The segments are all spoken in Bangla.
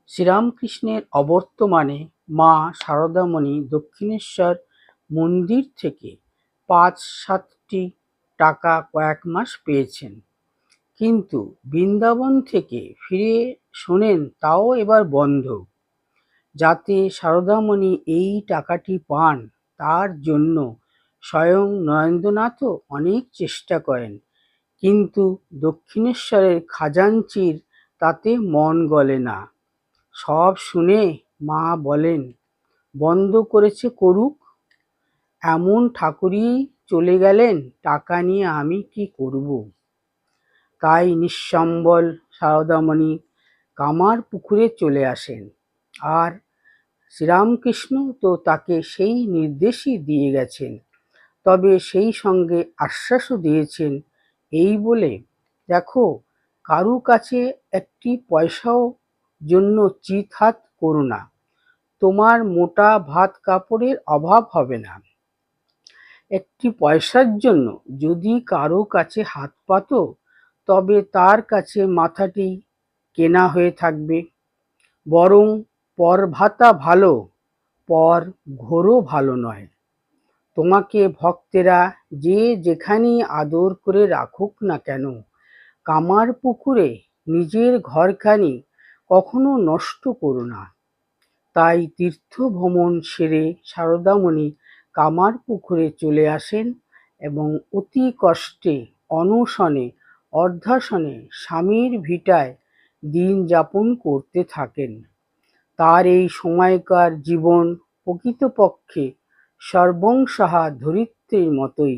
শ্রীরামকৃষ্ণের অবর্তমানে মা সারদামণি দক্ষিণেশ্বর মন্দির থেকে ৫-৭টি টাকা কয়েক মাস পেয়েছেন, কিন্তু বৃন্দাবন থেকে ফিরে শোনেন তাও এবার বন্ধ। যাতে সারদামণি এই টাকাটি পান তার জন্য স্বয়ং নরেন্দ্রনাথও অনেক চেষ্টা করেন, কিন্তু দক্ষিণেশ্বরের খাজাঞ্চির তাতে মন গলে না। সব শুনে মা বলেন, বন্ধ করেছে করুক, এমন ঠাকুরই চলে গেলেন, টাকা নিয়ে আমি কি করব। তাই নিঃসম্বল সারদামণি কামারপুকুরে চলে আসেন। আর শ্রীরামকৃষ্ণ তো তাকে সেই নির্দেশই দিয়ে গেছেন, তবে সেই সঙ্গে আশ্বাসও দিয়েছেন এই বলে, দেখো, কারু কাছে একটি পয়সাও জন্য চিৎহাত করো না, তোমার মোটা ভাত কাপড়ের অভাব হবে না। একটি পয়সার জন্য যদি কারো কাছে হাত পাতো, তবে তার কাছে মাথাটি কেনা হয়ে থাকবে। বরং পর ভাতা ভালো, পর ঘোরও ভালো নয়। তোমাকে ভক্তেরা যে যেখানেই আদর করে রাখুক না কেন, কামারপুকুরে নিজের ঘরখানি কখনো নষ্ট করো না। তাই তীর্থ ভ্রমণ সেরে সারদামণি কামারপুকুরে চলে আসেন এবং অতি কষ্টে অনশনে অর্ধাসনে স্বামীর ভিটায় দিন যাপন করতে থাকেন। তার এই সময়কার জীবন প্রকৃতপক্ষে সর্বংসাহা ধরিত্রীর মতোই,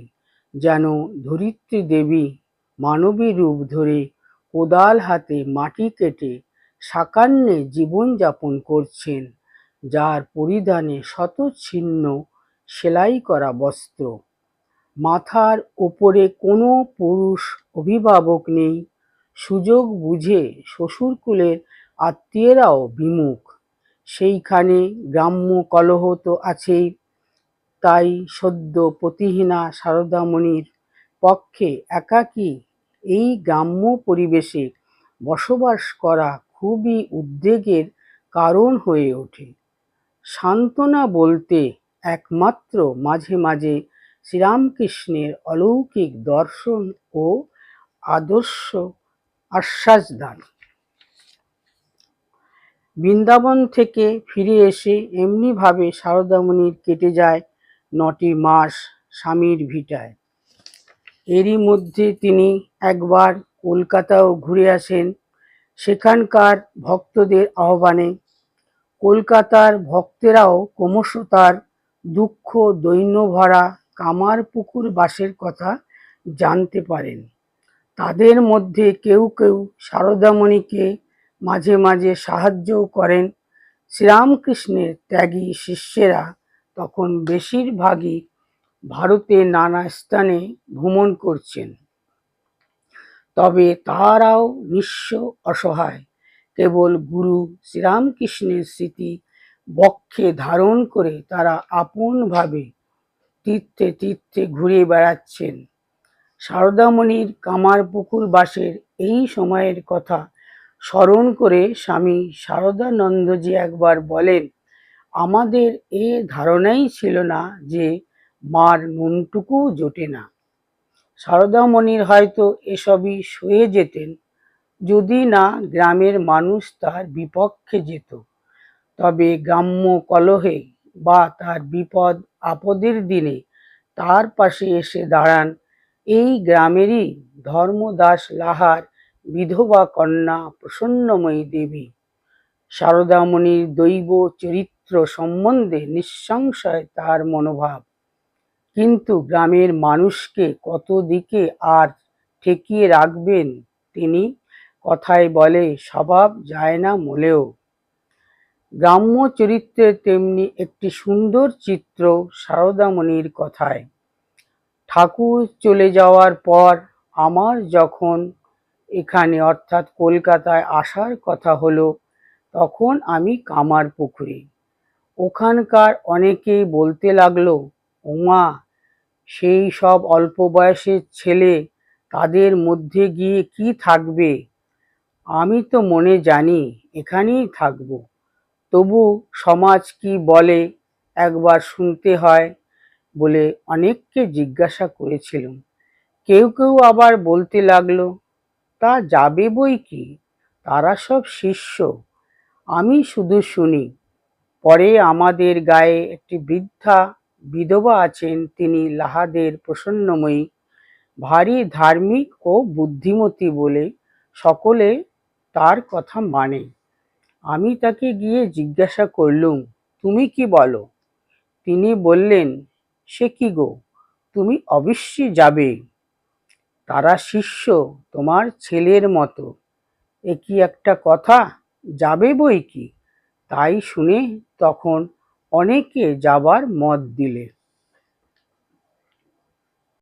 যেন ধরিত্রী দেবী মানবী রূপ ধরে কোদাল হাতে মাটি কেটে সাকান্নে জীবনযাপন করছেন, যার পরিধানে শত ছিন্ন সেলাই করা বস্ত্র। মাথার ওপরে কোনো পুরুষ অভিভাবক নেই, সুযোগ বুঝে শ্বশুরকুলের আত্মীয়েরাও বিমুখ। সেইখানে গ্রাম্য কলহ তো আছেই। তাই সদ্য পতিহীনা সারদামণির পক্ষে একাকী এই গ্রাম্য পরিবেশে বসবাস করা খুবই উদ্বেগের কারণ হয়ে ওঠে। সান্ত্বনা বলতে একমাত্র মাঝে মাঝে শ্রীরামকৃষ্ণের অলৌকিক দর্শন ও আদর্শ আশ্বাস দান। বৃন্দাবন থেকে ফিরে এসে এমনিভাবে সারদামণির কেটে যায় ৯টি মাস স্বামীর ভিটায়। এরই মধ্যে তিনি একবার কলকাতাও ঘুরে আসেন, সেখানকার ভক্তদের আহ্বানে। কলকাতার ভক্তেরাও ক্রমশ তার দুঃখ দৈন্য ভরা কামারপুকুর বাসের কথা জানতে পারেন। তাদের মধ্যে কেউ কেউ সারদামণিকে মাঝে মাঝে সাহায্যও করেন। শ্রীরামকৃষ্ণের ত্যাগী শিষ্যেরা তখন বেশিরভাগই ভারতের নানা স্থানে ভ্রমণ করছেন, তবে তারাও নিঃস্ব অসহায়। কেবল গুরু শ্রীরামকৃষ্ণের স্মৃতি বক্ষে ধারণ করে তারা আপনভাবে তীর্থে তীর্থে ঘুরে বেড়াচ্ছেন। সারদামণির কামারপুকুর বাসের এই সময়ের কথা স্মরণ করে স্বামী শারদানন্দজি একবার বলেন, আমাদের এ ধারণাই ছিল না যে মার নুনটুকুও জোটে না। সারদামণির হয়তো এসবই সয়ে যেতেন, যদি না গ্রামের মানুষ তার বিপক্ষে যেত। তবে গ্রাম্য কলহে বা তার বিপদ আপদের দিনে তার পাশে এসে দাঁড়ান এই গ্রামেরই ধর্মদাস লাহার বিধবা কন্যা প্রসন্নময়ী দেবী। সারদামণির দৈব চরিত্র সম্বন্ধে নিঃসংশয় তার মনোভাব, কিন্তু গ্রামের মানুষকে কত দিকে আর ঠেকিয়ে রাখবেন তিনি। কথায় বলে, স্বভাব যায় না মলেও। গ্রাম্য চরিত্রের তেমনি একটি সুন্দর চিত্র সারদামণির কথায়। ঠাকুর চলে যাওয়ার পর আমার যখন এখানে অর্থাৎ কলকাতায় আসার কথা হলো, তখন আমি কামারপুকুরে। ওখানকার অনেকেই বলতে লাগলো, ওমা, সেই সব অল্প বয়সের ছেলে, তাদের মধ্যে গিয়ে কি থাকবে। আমি তো মনে জানি এখানেই থাকব। তবু সমাজ কি বলে একবার শুনতে হয় বলে অনেককে জিজ্ঞাসা করেছিলুম। কেউ কেউ আবার বলতে লাগলো, তা যাবে বই কি, তারা সব শিষ্য। আমি শুধু শুনি। পরে আমাদের গায়ে একটি বৃদ্ধা বিধবা আছেন, তিনি লাহাদের প্রসন্নময়ী, ভারী ধার্মিক ও বুদ্ধিমতী বলে সকলে তার কথা মানে। আমি তাকে গিয়ে জিজ্ঞাসা করলুম, তুমি কি বলো? তিনি বললেন, সে কি গো, তুমি অবশ্যই যাবে, তারা শিষ্য তোমার ছেলের মতো। এ কি একটা কথা, যাবে বই কি। তাই শুনে তখন অনেকে যাবার মত দিলে।